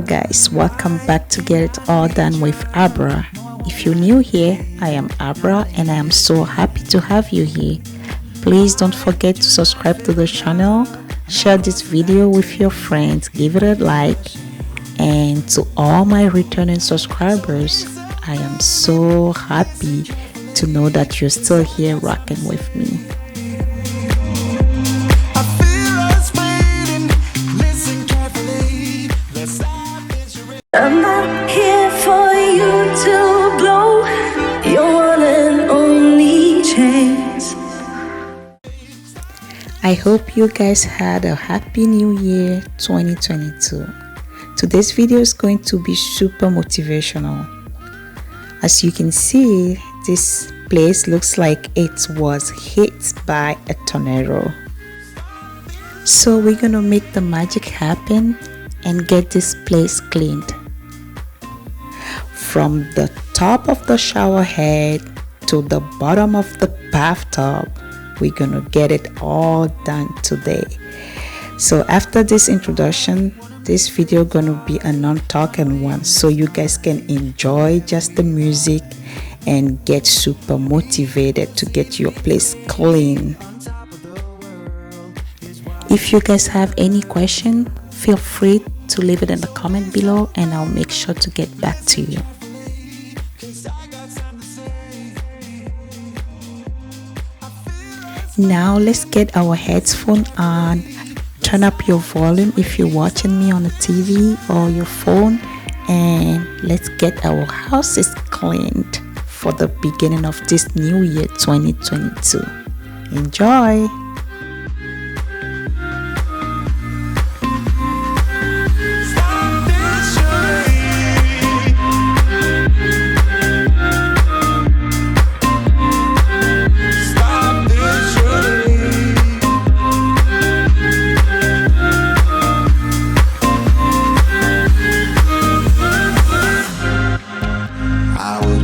Hello guys, welcome back to Get It All Done with Abra. If you're new here, I am Abra and I am so happy to have you here. Please don't forget to subscribe to the channel, share this video with your friends, give it a like, and to all my returning subscribers, I am so happy to know that you're still here rocking with me. I'm not here for you to blow your one and only chance. I hope you guys had a happy new year 2022. Today's video is going to be super motivational. As you can see, this place looks like it was hit by a tornado. So we're gonna make the magic happen and get this place cleaned. From the top of the shower head to the bottom of the bathtub, we're gonna get it all done today. So after this introduction, this video gonna be a non-talking one, so you guys can enjoy just the music and get super motivated to get your place clean. If you guys have any question, feel free to leave it in the comment below and I'll make sure to get back to you. Now let's get our headphones on. Turn up your volume if you're watching me on the TV or your phone, and let's get our houses cleaned for the beginning of this new year 2022. Enjoy!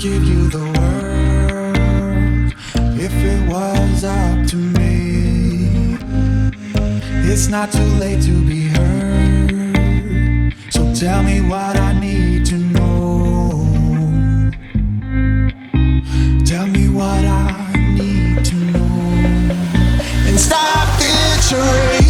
Give you the world if it was up to me. It's not too late to be heard, so tell me what I need to know. Tell me what I need to know, and stop this charade.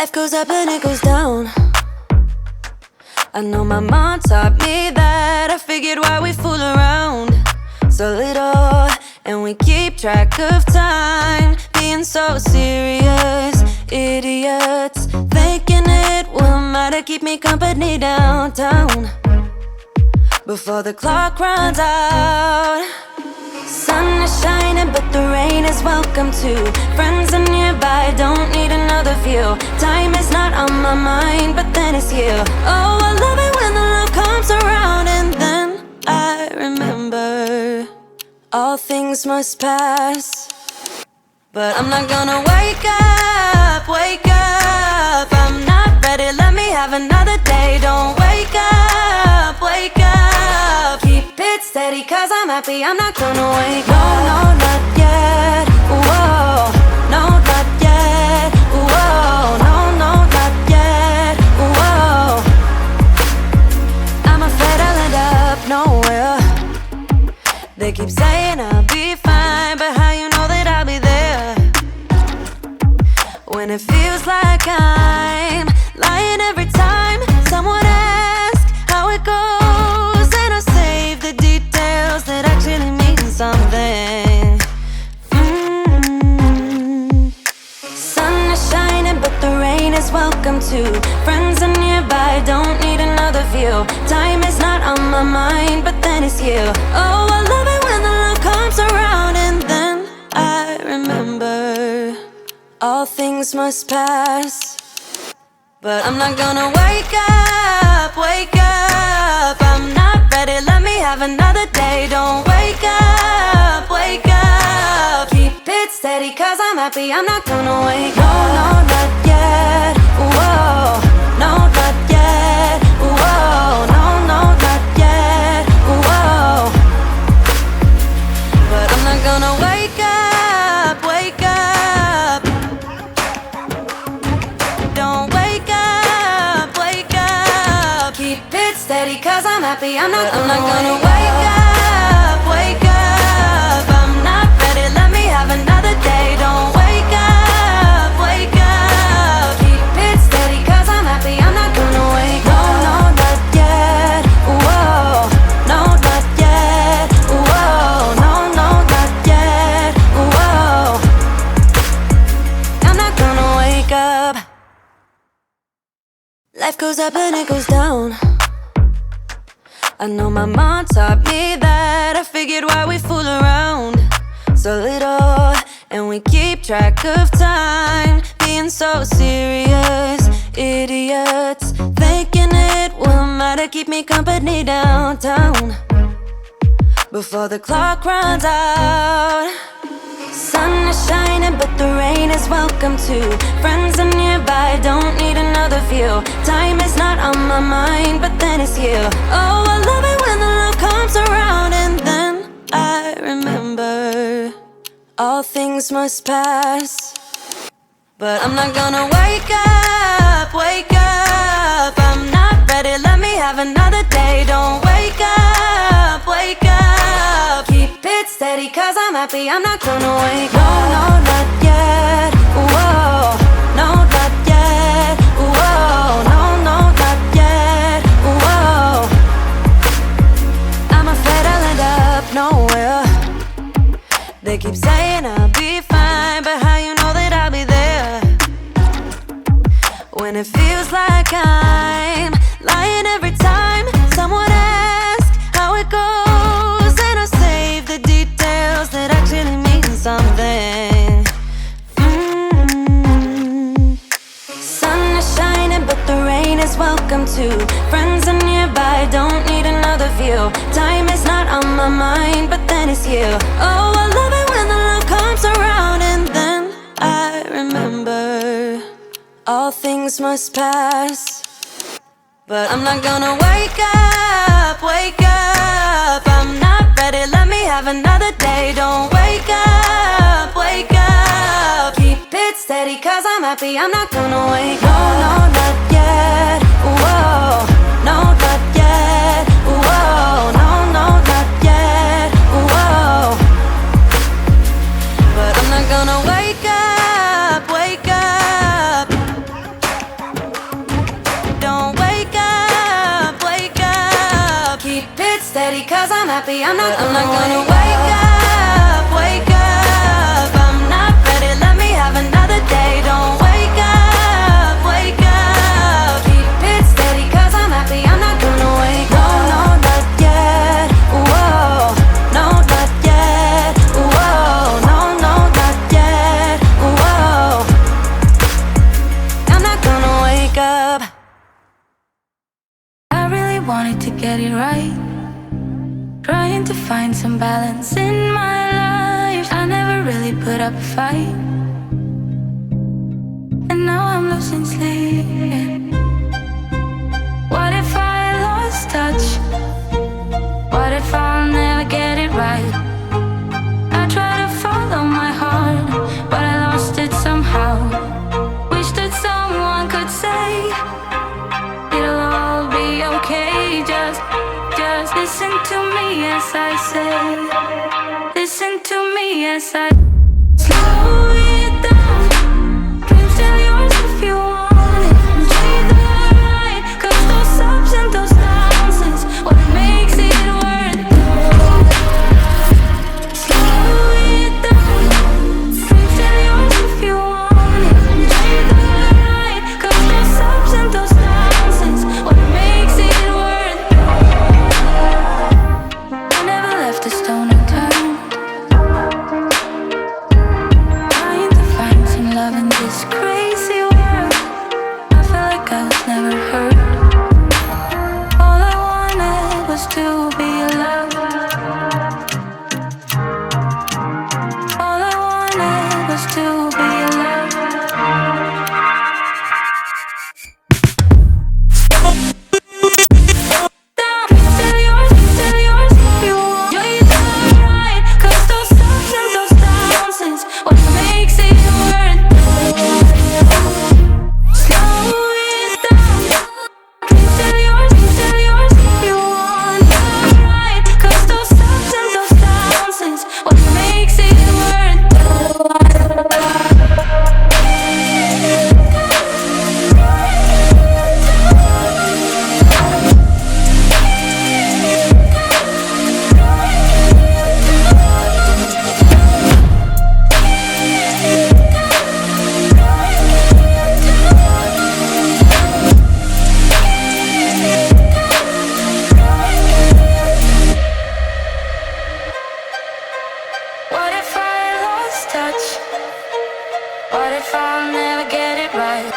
Life goes up and it goes down. I know my mom taught me that. I figured why we fool around so little, and we keep track of time, being so serious. Idiots thinking it will matter, keep me company downtown before the clock runs out. Sun is shining, but the rain is welcome too. Friends are nearby, don't need another view. Time is not on my mind, but then it's here. Oh, I love it when the love comes around, and then I remember all things must pass. But I'm not gonna wake up, wake up. I'm not ready, let me have another day. Don't wake up, wake up. Keep it steady, cause I'm happy, I'm not gonna wake up. No, no, not yet, whoa. No, not yet, whoa. No, no, not yet, whoa. I'm afraid I'll end up nowhere. They keep saying I'll be fine, but how you know that I'll be there when it feels like I'm lying every time someone asks how it goes, and I save the details that actually mean something. Sun is shining, but the rain is welcome too. Friends are nearby, don't need another view. Time is not on my mind, but then it's here. Oh, I love it when the love comes around, and then I remember all things must pass. But I'm not gonna wake up, wake up. I'm not ready, let me have another day. Don't wake up, wake up. Keep it steady, cause I'm happy, I'm not gonna wake up. No, no, not yet, whoa. No, not yet, whoa. No, no, not yet, whoa. But I'm not gonna wake up, wake up. Don't wake up, wake up. Keep it steady, cause I'm happy, I'm not gonna wake up, wake up. I'm not ready, let me have another day. Don't wake up, wake up. Keep it steady, cause I'm happy, I'm not gonna wake up. No, no, not yet, whoa. No, not yet, whoa. No, no, not yet, whoa. I'm not gonna wake up. Life goes up and it goes down. I know my mom taught me that. I figured why we fool around so little, and we keep track of time, being so serious. Idiots thinking it will matter, keep me company downtown before the clock runs out. Sun is shining, but the rain is welcome too. Friends are nearby, don't need another view. Time is not on my mind, but then it's here. Oh, I love it when the love comes around, and then I remember all things must pass. But I'm not gonna wake up, wake up. I'm not ready, let me have another day. Don't wake up, wake up. Keep it steady, cause I'm happy, I'm not gonna wake up. No, no, not yet, whoa. No, not yet, whoa. No, no, not yet, whoa. I'm afraid I'll end up nowhere. They keep saying I'll be fine, but how you know that I'll be there when it feels like I'm lying every time someone asks how it goes, and I save the details that actually mean something. Sun is shining, but the rain is welcome too. Friends are nearby, don't need another view. Time is not on my mind, but then it's here. Oh, I love it when the love comes around, and then I remember all things must pass. But I'm not gonna wake up, wake up. I'm not ready, let me have another day. Don't wake up, wake up. Keep it steady, cause I'm happy, I'm not gonna wake up. No, no, not yet, whoa. No, not yet, whoa. No, no, not yet, whoa. But I'm not gonna wake up, wake up. I'm not gonna wake up, wake up. I'm not ready, let me have another day. Don't wake up, wake up. Keep it steady, cause I'm happy, I'm not gonna wake up. No, no, not yet, whoa. No, not yet, whoa. No, no, not yet, whoa. I'm not gonna wake up. I really wanted to get it right, trying to find some balance in my life. I never really put up a fight, and now I'm losing sleep. What if I lost touch? What if I'll never get it right? I try to follow my heart, but I lost it somehow. Wish that someone could say it'll all be okay. Just listen to me as I say. Listen to me as I slow it down. Dreams still yours if you want it. Enjoy the ride, cause those ups and those downs is what makes it worth it. Slow it down. Dreams still yours if you want it. Enjoy the ride, cause those ups and those downs is what makes it worth it. I never left a stone unturned, trying to find some love in this crazy world. I felt like I was never hurt. All I wanted was to be loved. All I wanted was to be loved. Still yours if you want. You're the right, cause those ups and those downs is what makes it worth it. Slow it down. Still yours if you want. You're right, cause those ups and those downs is what makes it worth it. What if I lost touch? What if I'll never get it right?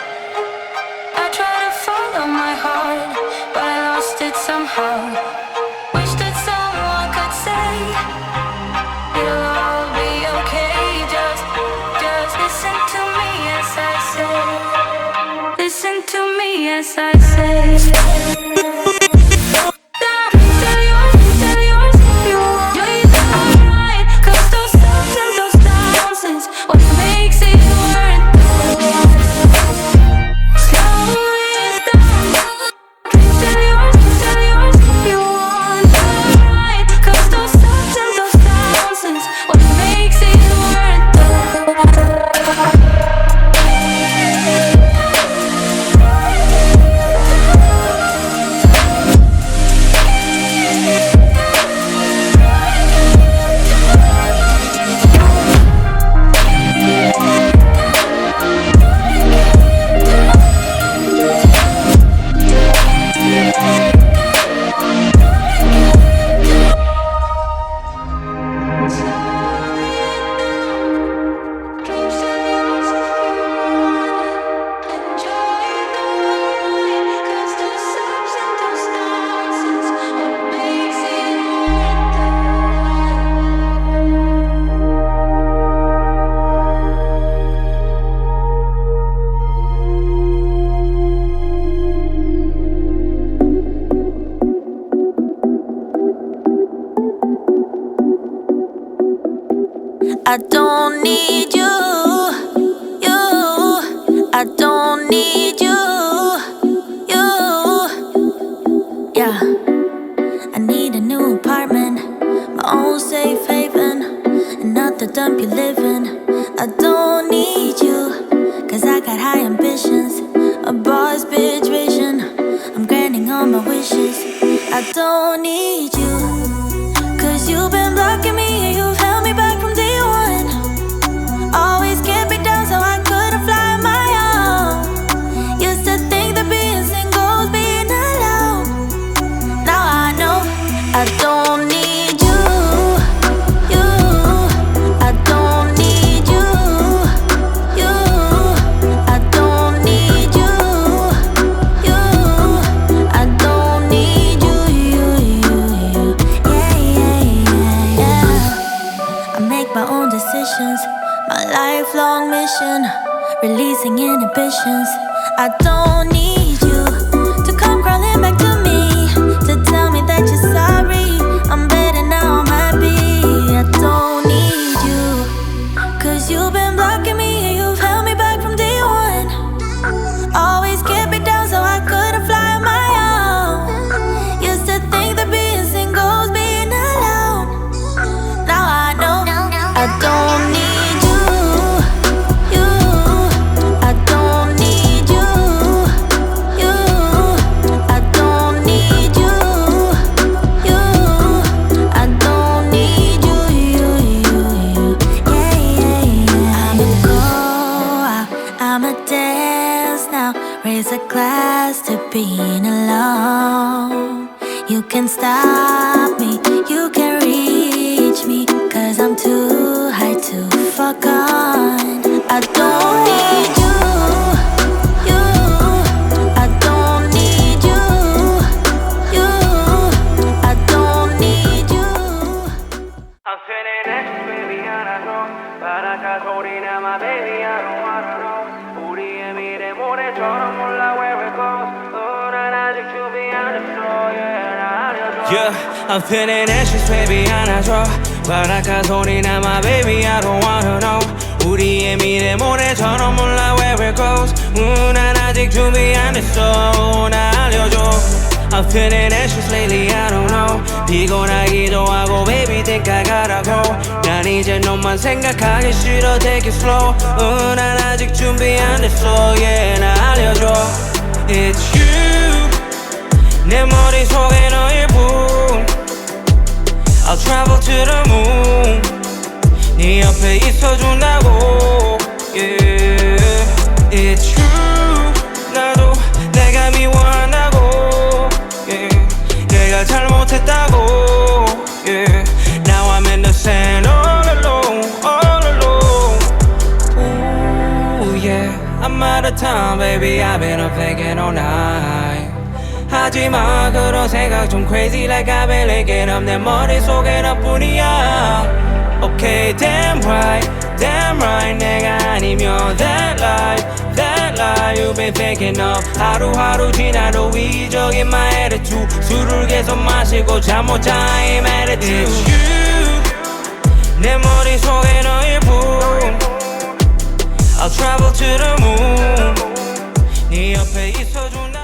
I try to follow my heart, but I lost it somehow. Wish that someone could say it'll all be okay. Just listen to me as I say. Listen to me as I say. Still yours if you want. You're the right, cause those ups and those downs is what makes it worth it. Slow it down. Still yours if you want. You're right, cause those ups and those downs is what makes it worth it. I don't need you, I don't need you, yeah. I need a new apartment, my own safe haven, and not the dump you live in. I don't need you, cause I got high ambitions, a boss bitch vision. I'm granting all my wishes. I don't need you, cause you you've been blocking me and you've held me back from day one. Always kept me down so I couldn't fly on my own. Used to think that being single was being alone. Now I know I don't need you. I don't need you. I don't need you. I don't need you. Yeah. I make my own decisions. My lifelong mission, releasing inhibitions. I don't need you to come crawling back to me to tell me that you're sorry. I'm better now, I'm happy. I don't need you, 'cause you've been blocking me and you've held me back from day one. Always kept me down so I couldn't fly on my own. Used to think that being single was being alone. Now I know I don't need you. I don't need you. I don't need you. I don't need you. I'ma go out, I'ma dance now. Raise a glass to being alone. You can stop me, you can reach me, 'cause I'm too high to fuck on. I don't need you. I don't need you. I don't need you. I'm feeling it, baby, 알아줘. 바닷가 소리나 my baby, I don't wanna know. 우리의 미래 모래처럼 몰라 where it goes. 난 아직 준비 안 했어, yeah, 나 알려줘. Yeah, I'm feeling anxious, baby, 안아줘. 바닷가 소리나 my baby, I don't wanna know. 우리의 미래 모래처럼 몰라 where it goes. 난 아직 준비 안 했어, 나 알려줘. I'm feeling anxious lately, I don't know. 피곤하기도 하고 baby think I gotta go. 난 이제 너만 생각하기 싫어 take it slow. 난 아직 준비 안 됐어, yeah, 나 알려줘. It's you 내 머릿속에 너일 뿐. I'll travel to the moon. 네 옆에 있어준다고, yeah. It's true 나도 내가 미워한다고, yeah. 내가 잘못했다고, yeah. Now I'm in the sand all alone, all alone. Ooh, yeah. I'm out of time, baby. I've been up thinking all night. 하지마 그런 생각 좀 crazy like I've been licking up. 내 머릿속에 너뿐이야. Okay, damn right 내가 아니면 that lie you've been thinking of. 하루하루 지나도 이적인 my attitude. 술을 계속 마시고 잠 못 자 I'm attitude. It's you 내 머릿속에 너일 뿐. I'll travel to the moon. 네 옆에 있어준